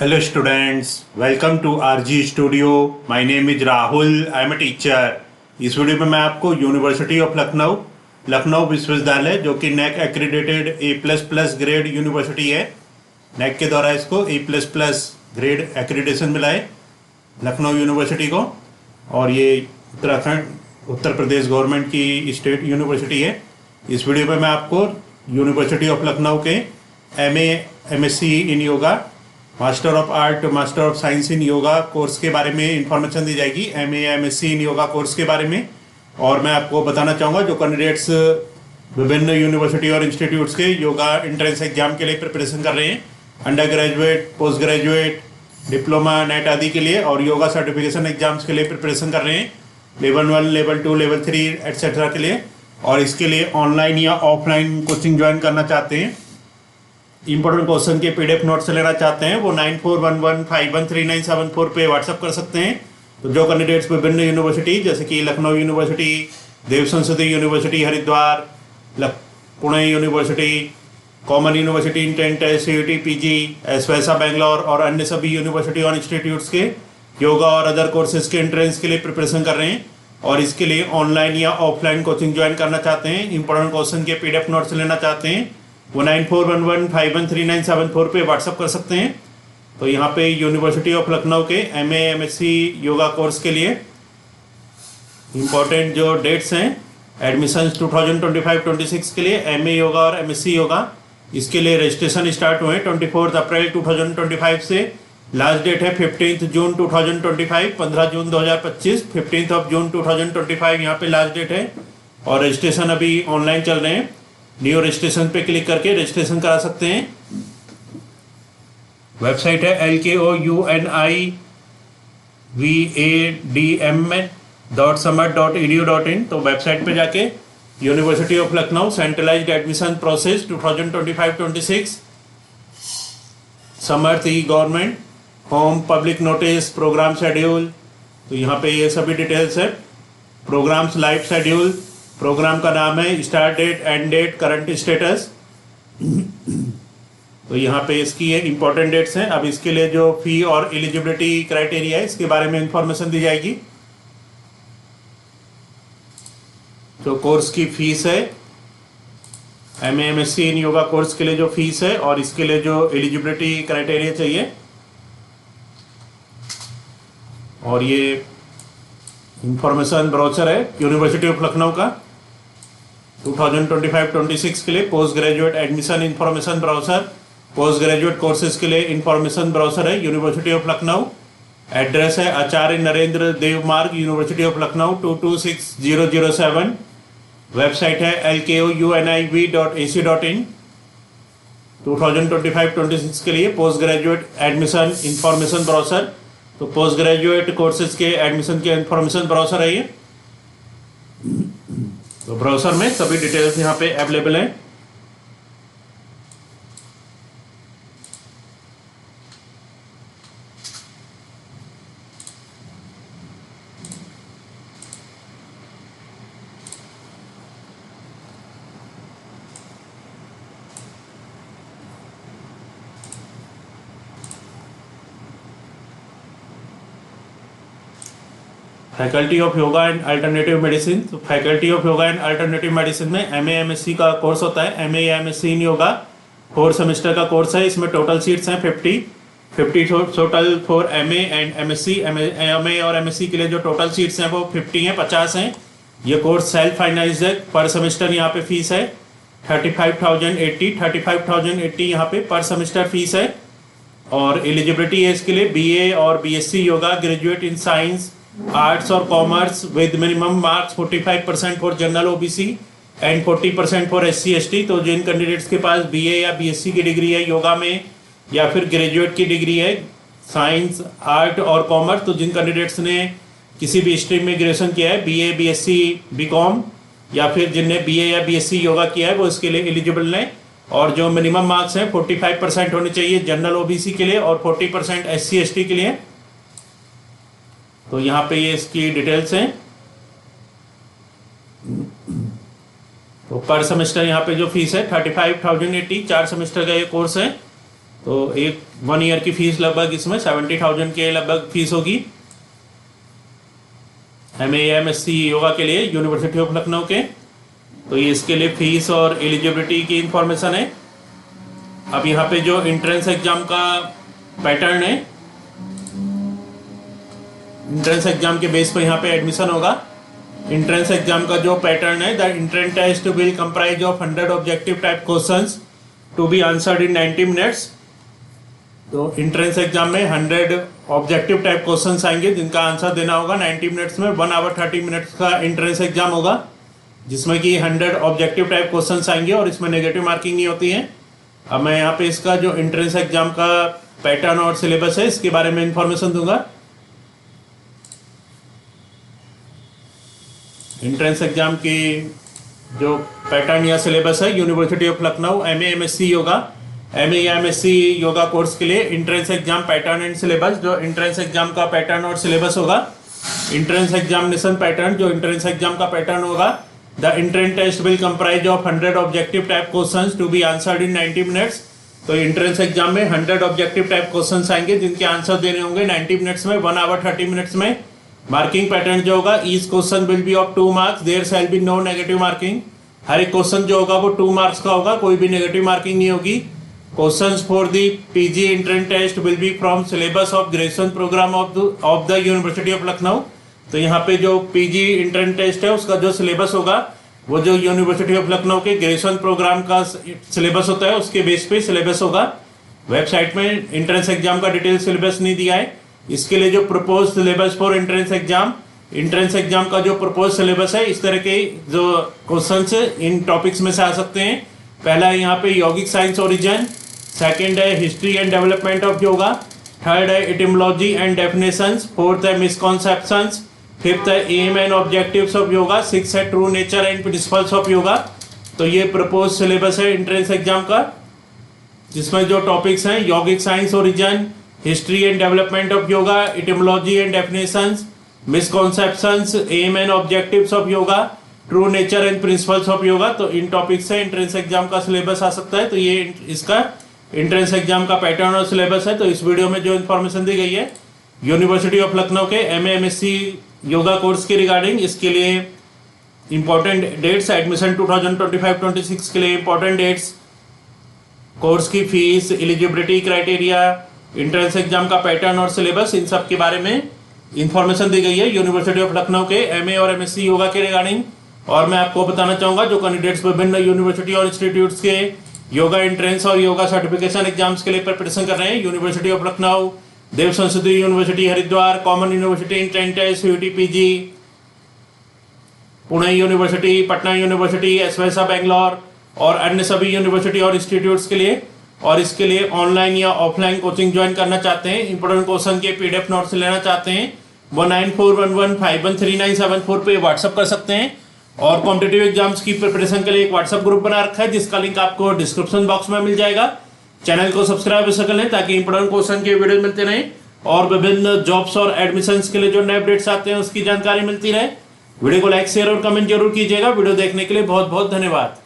Hello students, welcome to RG Studio. My name is Rahul. I am a teacher. इस video में मैं आपको university of Lucknow विश्वविद्यालय जो कि नेक एक्रीडेटेड A++ ग्रेड यूनिवर्सिटी है, नेक के द्वारा इसको A++ ग्रेड एक्रीडेशन मिला है लखनऊ यूनिवर्सिटी को। और ये उत्तर प्रदेश गवर्नमेंट की स्टेट यूनिवर्सिटी है। इस वीडियो में मैं आपको यूनिवर्सिटी ऑफ लखनऊ के MA MSc in yoga, master of art, master of science in yoga course के बारे में इंफॉर्मेशन दी जाएगी, MA MSc in yoga course के बारे में। और मैं आपको बताना चाहूँगा जो कैंडिडेट्स विभिन्न यूनिवर्सिटी और इंस्टीट्यूट्स के योगा एंट्रेंस एग्जाम के लिए प्रिपरेशन कर रहे हैं, under graduate, post graduate, diploma, net आदि के लिए, और योगा सर्टिफिकेशन एग्जाम्स के लिए प्रिपरेशन कर रहे हैं, लेवल 1, लेवल 2, लेवल 3 एट्सेट्रा के लिए। और इसके लिए ऑनलाइन या ऑफलाइन कोचिंग ज्वाइन करना चाहते हैं, इंपॉर्टेंट क्वेश्चन के PDF नोट्स लेना चाहते हैं, वो 9411513974 पे व्हाट्सअप कर सकते हैं। तो जो कैंडिडेट्स विभिन्न यूनिवर्सिटी जैसे कि Lucknow university, Dev Sanskriti university Haridwar, Pune university, common university entrance CUT PG, एसवैसा बेंगलोर और अन्य सभी यूनिवर्सिटी और इंस्टीट्यूट्स के योगा और अदर कोर्सेज के एंट्रेंस के लिए प्रिपरेशन कर रहे हैं और इसके लिए ऑनलाइन या ऑफलाइन कोचिंग ज्वाइन करना चाहते हैं, इंपॉर्टेंट क्वेश्चन के PDF नोट्स लेना चाहते हैं, वो 9411513974 पे व्हाट्सअप कर सकते हैं। तो यहाँ पे यूनिवर्सिटी ऑफ लखनऊ के MA MSc योगा कोर्स के लिए इम्पोर्टेंट जो डेट्स हैं, एडमिशन्स 2025-26 के लिए MA योगा और MSc योगा, इसके लिए रजिस्ट्रेशन स्टार्ट हुए 24 अप्रैल 2025 से। लास्ट डेट है 15 जून 2025, 15 जून 2025, 15 ऑफ जून 2025 यहाँ पे लास्ट डेट है। और रजिस्ट्रेशन अभी ऑनलाइन चल रहे हैं, न्यू रजिस्ट्रेशन पे क्लिक करके रजिस्ट्रेशन करा सकते हैं। वेबसाइट है LKOUNIVADM.summit.edu.in। तो वेबसाइट पे जाके university of Lucknow centralised admission process 2025-26, Samarth e government, home public notice, programme schedule, तो यहाँ पे ये सभी डिटेल्स है। प्रोग्राम्स लाइव शेड्यूल, प्रोग्राम का नाम है, start date, end date, current status, तो यहाँ पे इसकी ये इंपॉर्टेंट डेट्स हैं। अब इसके लिए जो फी और एलिजिबिलिटी क्राइटेरिया है इसके बारे में इंफॉर्मेशन दी जाएगी। जो कोर्स की फीस है, MA MSc in yoga course के लिए जो फीस है और इसके लिए जो एलिजिबिलिटी क्राइटेरिया चाहिए, और ये इंफॉर्मेशन ब्राउचर है यूनिवर्सिटी ऑफ लखनऊ का 2025-26 के लिए। Post graduate admission information brochure, post graduate courses के लिए इंफॉर्मेशन ब्राउचर है यूनिवर्सिटी ऑफ लखनऊ। एड्रेस है आचार्य नरेंद्र देव मार्ग, यूनिवर्सिटी ऑफ लखनऊ 226007। वेबसाइट है LKOUNIV.ac.in। 2025-26 के लिए post graduate admission information brochure, तो पोस्ट ग्रेजुएट कोर्सेज के एडमिशन के इंफॉर्मेशन ब्राउचर है ये। तो ब्राउजर में सभी डिटेल्स यहाँ पे अवेलेबल हैं। Faculty of yoga and alternative medicine, तो faculty of yoga and alternative medicine में MA MSc का कोर्स होता है। MA या MSc इन योगा 4 सेमेस्टर का कोर्स है। इसमें टोटल सीट्स हैं 50 total for MA and MSc। MA और MSc के लिए जो टोटल सीट्स हैं वो 50 हैं, 50 हैं। ये कोर्स सेल्फ फाइनेंस्ड है। पर सेमेस्टर यहाँ पे फीस है 35,080 यहाँ पे पर सेमेस्टर फीस है। और एलिजिबिलिटी है इसके लिए BA और BSc yoga graduate in science, arts और commerce with minimum marks 45% for general OBC and 40% for SC ST। तो जिन कैंडिडेट्स के पास BA या BSc की डिग्री है योगा में, या फिर ग्रेजुएट की डिग्री है साइंस, आर्ट और कॉमर्स, तो जिन कैंडिडेट्स ने किसी भी स्ट्रीम में ग्रेजुएशन किया है, BA BSc BCom, या फिर जिनने BA या BSc योगा किया है, वो इसके लिए एलिजिबल हैं। और जो मिनिमम मार्क्स हैं 45% होने चाहिए जनरल OBC के लिए और 40% SC ST के लिए। तो यहाँ पे ये इसकी डिटेल्स हैं। तो पर सेमेस्टर यहाँ पे जो फीस है 35,080, 4 सेमेस्टर का ये कोर्स है। तो एक 1 ईयर की फीस लगभग इसमें 70,000 के लगभग फीस होगी MA/MSc योगा के लिए यूनिवर्सिटी ऑफ लखनऊ के। तो ये इसके लिए फीस और एलिजिबिलिटी की इंफॉर्मेशन है। अब यहाँ पे जो एंट्रेंस एग्जाम का पैटर्न है, एंट्रेंस एग्जाम के बेस पर यहाँ पे एडमिशन होगा। एंट्रेंस एग्जाम का जो पैटर्न है, the entrance test will comprise of 100 objective type questions to be answered in 90 minutes. तो एंट्रेंस एग्जाम में 100 ऑब्जेक्टिव टाइप क्वेश्चंस आएंगे जिनका आंसर देना होगा 90 मिनट्स में। 1 आवर 30 मिनट्स का एंट्रेंस एग्जाम होगा जिसमें कि 100 ऑब्जेक्टिव टाइप क्वेश्चंस आएंगे और इसमें नेगेटिव मार्किंग नहीं होती है। अब मैं यहाँ पे इसका जो एंट्रेंस एग्जाम का पैटर्न और सिलेबस है इसके बारे में इंफॉर्मेशन दूंगा। एंट्रेंस एग्जाम की जो पैटर्न या सिलेबस है, university of Lucknow MA/MSc yoga, MA या MSc योगा कोर्स के लिए entrance exam pattern and syllabus. जो एंट्रेंस एग्जाम का पैटर्न और सिलेबस होगा, एंट्रेंस एग्जामिनेशन पैटर्न, जो एंट्रेंस एग्जाम का पैटर्न होगा, the entrance test will comprise of 100 objective type questions to be answered in 90 minutes. तो एंट्रेंस एग्जाम में 100 objective type questions आएंगे जिनके आंसर देने होंगे 90 मिनट्स में, 1 आवर 30 मिनट्स में। मार्किंग पैटर्न जो होगा, each question will be of 2 marks, there shall be no negative marking. हर एक क्वेश्चन जो होगा वो 2 मार्क्स का होगा, कोई भी नेगेटिव मार्किंग नहीं होगी। Questions for the PG entrance test will be from syllabus of graduation programme of the university of Lucknow. तो यहाँ पे जो PG एंट्रेंस टेस्ट है उसका जो सिलेबस होगा वो जो यूनिवर्सिटी ऑफ लखनऊ के ग्रेजुएशन प्रोग्राम का सिलेबस होता है उसके बेस पे सिलेबस होगा। वेबसाइट में एंट्रेंस एग्जाम का डिटेल सिलेबस नहीं दिया है। इसके लिए जो propose syllabus for entrance exam का जो प्रपोज सिलेबस है, इस तरह के जो क्वेश्चंस इन टॉपिक्स में से आ सकते हैं। पहला है यहाँ पे योगिक साइंस ओरिजिन, सेकंड है history and development of yoga, third है एटिमोलॉजी एंड डेफिनेशंस, फोर्थ है मिसकॉन्सेप्शंस, फिफ्थ है aim and objectives of yoga, six है true nature and principles of yoga. तो ये प्रपोज सिलेबस है एंट्रेंस एग्जाम का, जिसमें जो टॉपिक्स हैं yogic science origin, history and development of yoga, etymology and definitions, misconceptions, aim and objectives of yoga, true nature and principles of yoga. तो इन topic से entrance exam का syllabus आ सकता है। तो ये इसका एंट्रेंस एग्जाम का पैटर्न और सिलेबस है। तो इस वीडियो में जो इन्फॉर्मेशन दी गई है यूनिवर्सिटी ऑफ लखनऊ के MA/MSc योगा कोर्स के रिगार्डिंग, इसके लिए इंपॉर्टेंट डेट्स, एडमिशन 2025-26 के लिए इंपॉर्टेंट डेट्स, कोर्स की fees, eligibility criteria, entrance exam का पैटर्न और सिलेबस, इन सब के बारे में इंफॉर्मेशन दी गई है यूनिवर्सिटी ऑफ लखनऊ के MA और MSc योगा के रिगार्डिंग। और मैं आपको बताना चाहूँगा जो कैंडिडेट्स विभिन्न यूनिवर्सिटी और इंस्टीट्यूट्स के योगा एंट्रेंस और योगा सर्टिफिकेशन एग्जाम्स के लिए प्रिपरेशन कर रहे हैं, university of Lucknow, Dev Sanskriti university Haridwar, common university entrance test CUET PG, Pune university, Patna university, SVSA Bangalore और अन्य सभी यूनिवर्सिटी और इंस्टीट्यूट्स के लिए। और इसके लिए ऑनलाइन या ऑफलाइन कोचिंग ज्वाइन करना चाहते हैं, इंपोर्टेंट क्वेश्चन के PDF नोट्स लेना चाहते हैं, 194115133974 पे व्हाट्सअप कर सकते हैं। और कॉम्पिटिटिव एग्जाम्स की प्रिपरेशन के लिए एक व्हाट्सअप ग्रुप बना रखा है जिसका लिंक आपको डिस्क्रिप्शन बॉक्स में मिल जाएगा। चैनल को सब्सक्राइब कर लें ताकि इंपोर्टेंट क्वेश्चन के वीडियो मिलते रहें और विभिन्न जॉब्स और एडमिशंस के लिए जो नए अपडेट्स आते हैं उसकी जानकारी मिलती रहे। वीडियो को लाइक, शेयर और कमेंट जरूर कीजिएगा। वीडियो देखने के लिए बहुत बहुत धन्यवाद।